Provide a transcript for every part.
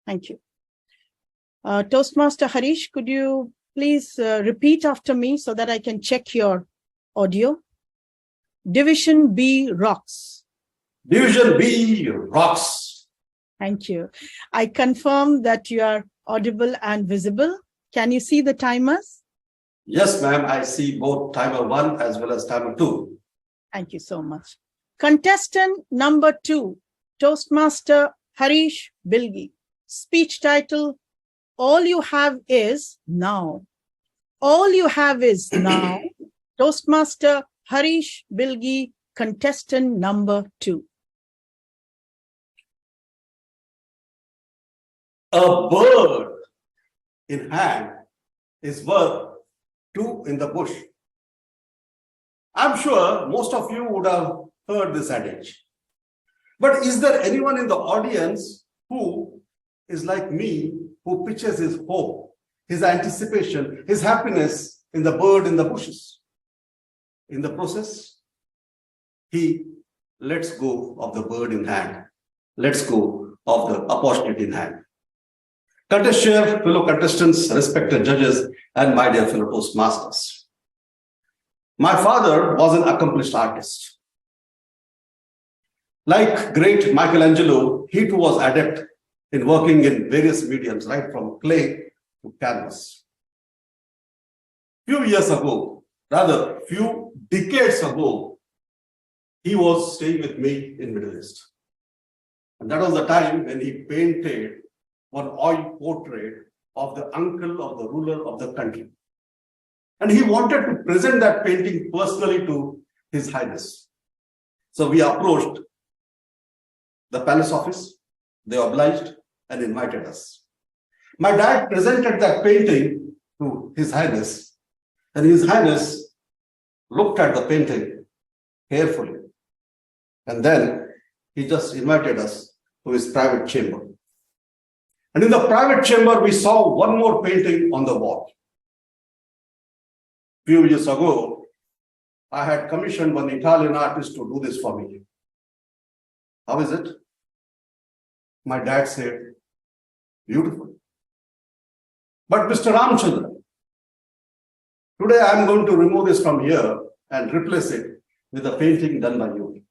Thank you. Toastmaster Harish, could you please repeat after me so that I can check your audio? Division B rocks. Division B rocks. Thank you. I confirm that you are audible and visible. Can you see the timers? Yes, ma'am. I see both timer 1 as well as timer 2. Thank you so much. Contestant number 2, Toastmaster Harish Bilgi. Speech title, All You Have Is Now. All you have is now. Toastmaster Harish Bilgi, contestant number 2. A bird in hand is worth 2 in the bush. I'm sure most of you would have heard this adage. But is there anyone in the audience who is like me, who pitches his hope, his anticipation, his happiness in the bird in the bushes? In the process, he lets go of the bird in hand, lets go of the opportunity in hand. Contestant, fellow contestants, respected judges, and my dear fellow Toastmasters. My father was an accomplished artist. Like great Michelangelo, he too was adept in working in various mediums, right from clay to canvas. Few years ago, rather few decades ago, he was staying with me in Middle East. And that was the time when he painted one oil portrait of the uncle of the ruler of the country. And he wanted to present that painting personally to His Highness. So we approached the palace office, they obliged and invited us. My dad presented that painting to His Highness, and His Highness looked at the painting carefully. And then he just invited us to his private chamber. And in the private chamber, we saw one more painting on the wall. Few years ago, I had commissioned one Italian artist to do this for me. How is it? My dad said, beautiful. But Mr. Ramchandra, today I am going to remove this from here and replace it with a painting done by you.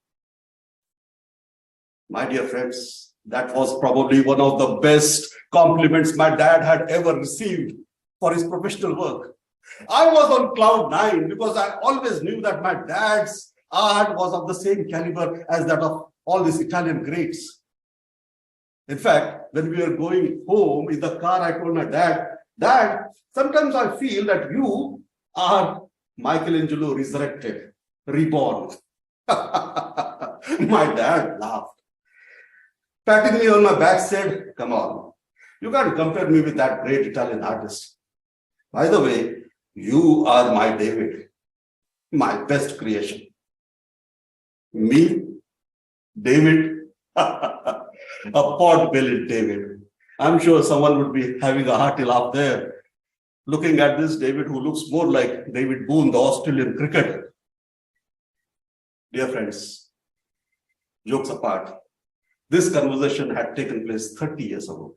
My dear friends, that was probably one of the best compliments my dad had ever received for his professional work. I was on cloud 9 because I always knew that my dad's art was of the same caliber as that of all these Italian greats. In fact, when we were going home in the car, I told my dad, Dad, sometimes I feel that you are Michelangelo resurrected, reborn. My dad laughed. Patting me on my back said, come on, you can't compare me with that great Italian artist. By the way, you are my David, my best creation. Me, David, a pot-bellied David. I'm sure someone would be having a hearty laugh there, looking at this David who looks more like David Boone, the Australian cricketer. Dear friends, jokes apart, this conversation had taken place 30 years ago.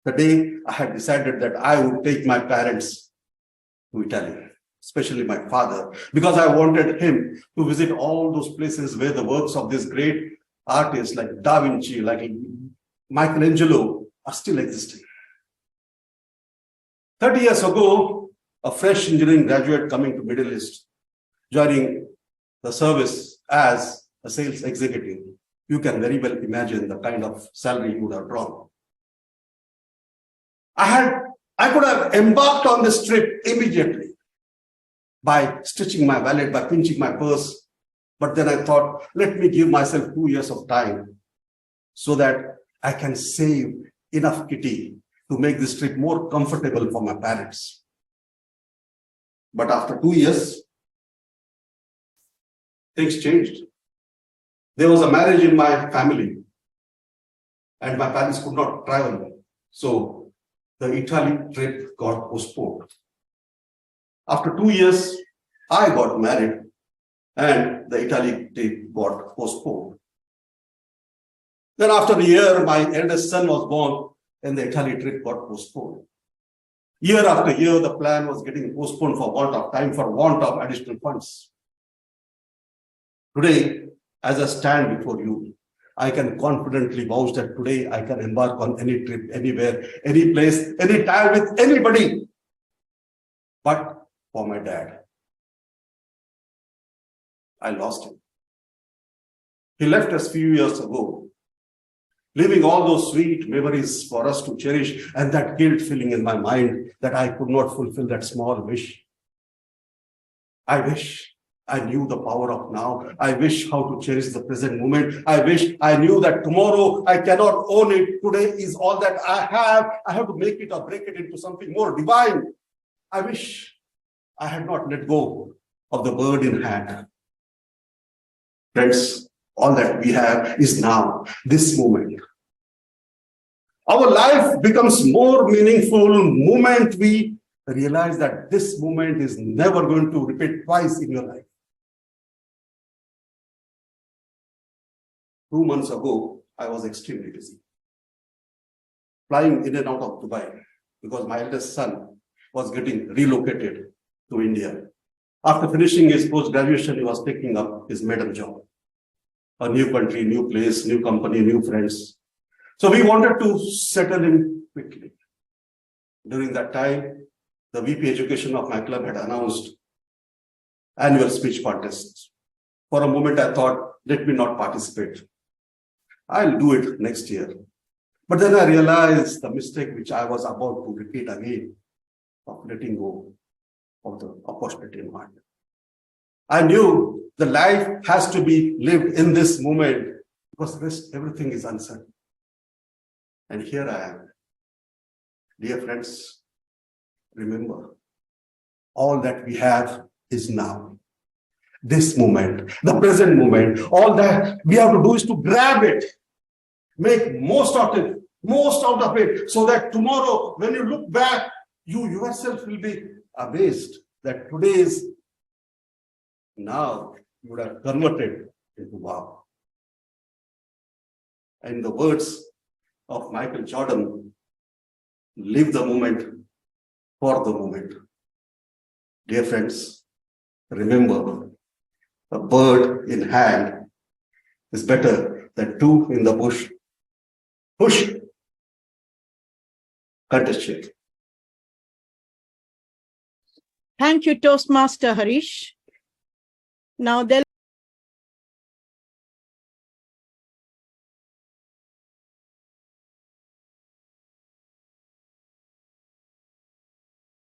The day I had decided that I would take my parents to Italy, especially my father, because I wanted him to visit all those places where the works of these great artists like Da Vinci, like Michelangelo are still existing. 30 years ago, a fresh engineering graduate coming to Middle East, joining the service as a sales executive, you can very well imagine the kind of salary he would have drawn. I could have embarked on this trip immediately by stitching my wallet, by pinching my purse. But then I thought, let me give myself 2 years of time so that I can save enough kitty to make this trip more comfortable for my parents. But after 2 years, things changed. There was a marriage in my family and my parents could not travel. So the Italy trip got postponed. After 2 years, I got married and the Italy trip got postponed. Then after a year, my eldest son was born and the Italy trip got postponed. Year after year, the plan was getting postponed for want of time, for want of additional funds. Today, as I stand before you, I can confidently vouch that today I can embark on any trip, anywhere, any place, any time with anybody, but for my dad. I lost him. He left us few years ago, leaving all those sweet memories for us to cherish, and that guilt feeling in my mind that I could not fulfill that small wish. I wish I knew the power of now. I wish how to cherish the present moment. I wish I knew that tomorrow I cannot own it. Today is all that I have. I have to make it or break it into something more divine. I wish I had not let go of the bird in hand. Friends, all that we have is now, this moment. Our life becomes more meaningful the moment we realize that this moment is never going to repeat twice in your life. 2 months ago, I was extremely busy, flying in and out of Dubai because my eldest son was getting relocated to India. After finishing his post-graduation, he was taking up his maiden job. A new country, new place, new company, new friends. So we wanted to settle in quickly. During that time, the VP Education of my club had announced annual speech contests. For a moment, I thought, let me not participate. I'll do it next year. But then I realized the mistake which I was about to repeat again of letting go of the opportunity in mind. I knew the life has to be lived in this moment because the rest, everything is uncertain. And here I am. Dear friends, remember, all that we have is now. This moment, the present moment, all that we have to do is to grab it, make most out of it, so that tomorrow, when you look back, you yourself will be amazed that today is now you would have converted into wow. In the words of Michael Jordan, live the moment for the moment. Dear friends, remember, a bird in hand is better than two in the bush. Push, contest shake. Thank you, Toastmaster Harish. Now, there